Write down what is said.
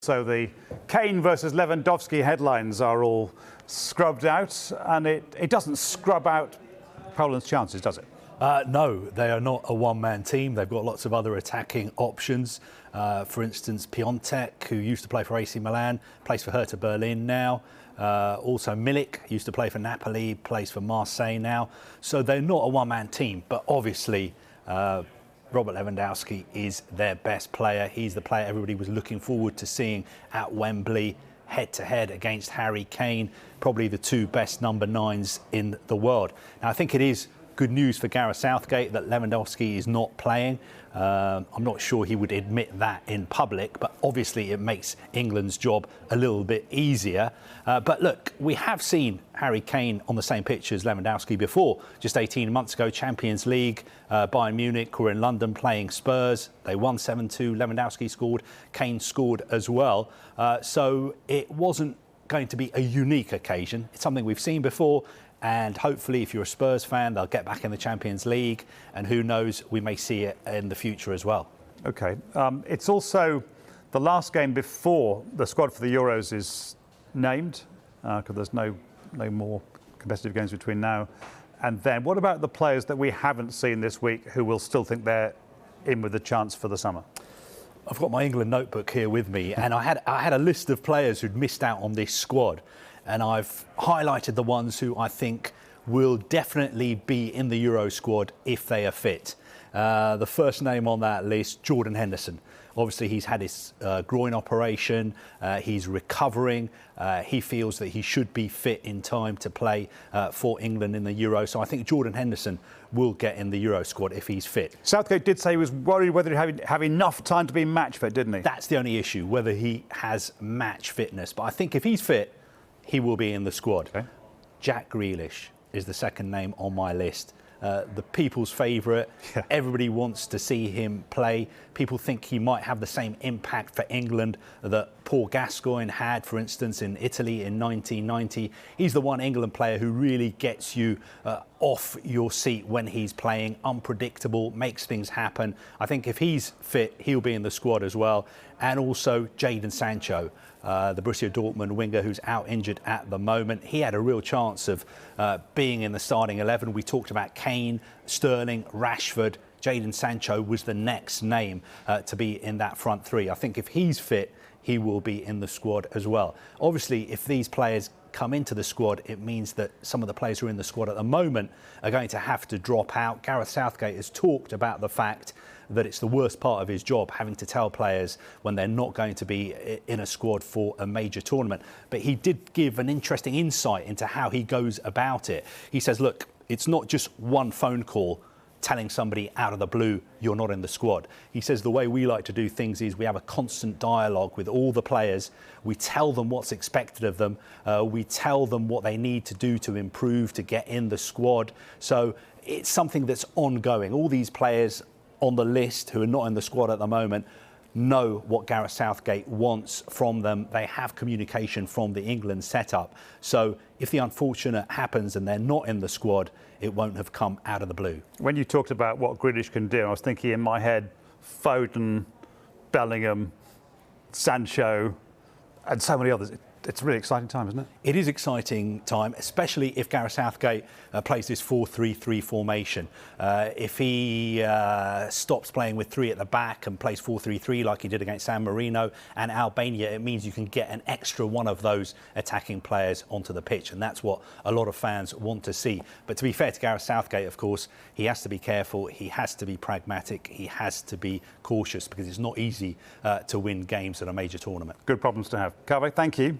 So the Kane versus Lewandowski headlines are all scrubbed out, and it doesn't scrub out Poland's chances, does it? No, they are not a one-man team. They've got lots of other attacking options. For instance, Piątek, who used to play for AC Milan, plays for Hertha Berlin now. Also Milik, used to play for Napoli, plays for Marseille now. So they're not a one-man team, but obviously Robert Lewandowski is their best player. He's the player everybody was looking forward to seeing at Wembley, head-to-head against Harry Kane, probably the two best number 9s in the world. Now, I think it is good news for Gareth Southgate that Lewandowski is not playing. I'm not sure he would admit that in public, but obviously it makes England's job a little bit easier. But look, we have seen Harry Kane on the same pitch as Lewandowski before. Just 18 months ago, Champions League, Bayern Munich were in London playing Spurs. They won 7-2. Lewandowski scored. Kane scored as well. So it wasn't going to be a unique occasion. It's something we've seen before. And hopefully, if you're a Spurs fan, they'll get back in the Champions League. And who knows, we may see it in the future as well. OK. It's also the last game before the squad for the Euros is named, because there's no more competitive games between now and then. What about the players that we haven't seen this week who will still think they're in with a chance for the summer? I've got my England notebook here with me, and I had a list of players who'd missed out on this squad. And I've highlighted the ones who I think will definitely be in the Euro squad if they are fit. The first name on that list, Jordan Henderson. Obviously, he's had his groin operation. He's recovering. He feels that he should be fit in time to play for England in the Euro. So I think Jordan Henderson will get in the Euro squad if he's fit. Southgate did say he was worried whether he'd have enough time to be match fit, didn't he? That's the only issue, whether he has match fitness. But I think if he's fit, he will be in the squad. Okay. Jack Grealish is the second name on my list. The people's favourite. Yeah. Everybody wants to see him play. People think he might have the same impact for England that Paul Gascoigne had, for instance, in Italy in 1990. He's the one England player who really gets you off your seat when he's playing, unpredictable, makes things happen. I think if he's fit, he'll be in the squad as well. And also Jadon Sancho, the Borussia Dortmund winger who's out injured at the moment. He had a real chance of being in the starting 11. We talked about Kane, Sterling, Rashford. Jadon Sancho was the next name to be in that front three. I think if he's fit, he will be in the squad as well. Obviously, if these players come into the squad, it means that some of the players who are in the squad at the moment are going to have to drop out. Gareth Southgate has talked about the fact that it's the worst part of his job, having to tell players when they're not going to be in a squad for a major tournament. But he did give an interesting insight into how he goes about it. He says, look, it's not just one phone call telling somebody out of the blue you're not in the squad. He says the way we like to do things is we have a constant dialogue with all the players. We tell them what's expected of them. We tell them what they need to do to improve, to get in the squad. So it's something that's ongoing. All these players on the list who are not in the squad at the moment know what Gareth Southgate wants from them. They have communication from the England setup. So if the unfortunate happens and they're not in the squad, it won't have come out of the blue. When you talked about what Grealish can do, I was thinking in my head, Foden, Bellingham, Sancho, and so many others. It's a really exciting time, isn't it? It is exciting time, especially if Gareth Southgate plays this 4-3-3 formation. If he stops playing with three at the back and plays 4-3-3 like he did against San Marino and Albania, it means you can get an extra one of those attacking players onto the pitch, and that's what a lot of fans want to see. But to be fair to Gareth Southgate, of course, he has to be careful, he has to be pragmatic, he has to be cautious, because it's not easy to win games at a major tournament. Good problems to have. Kaveh, thank you.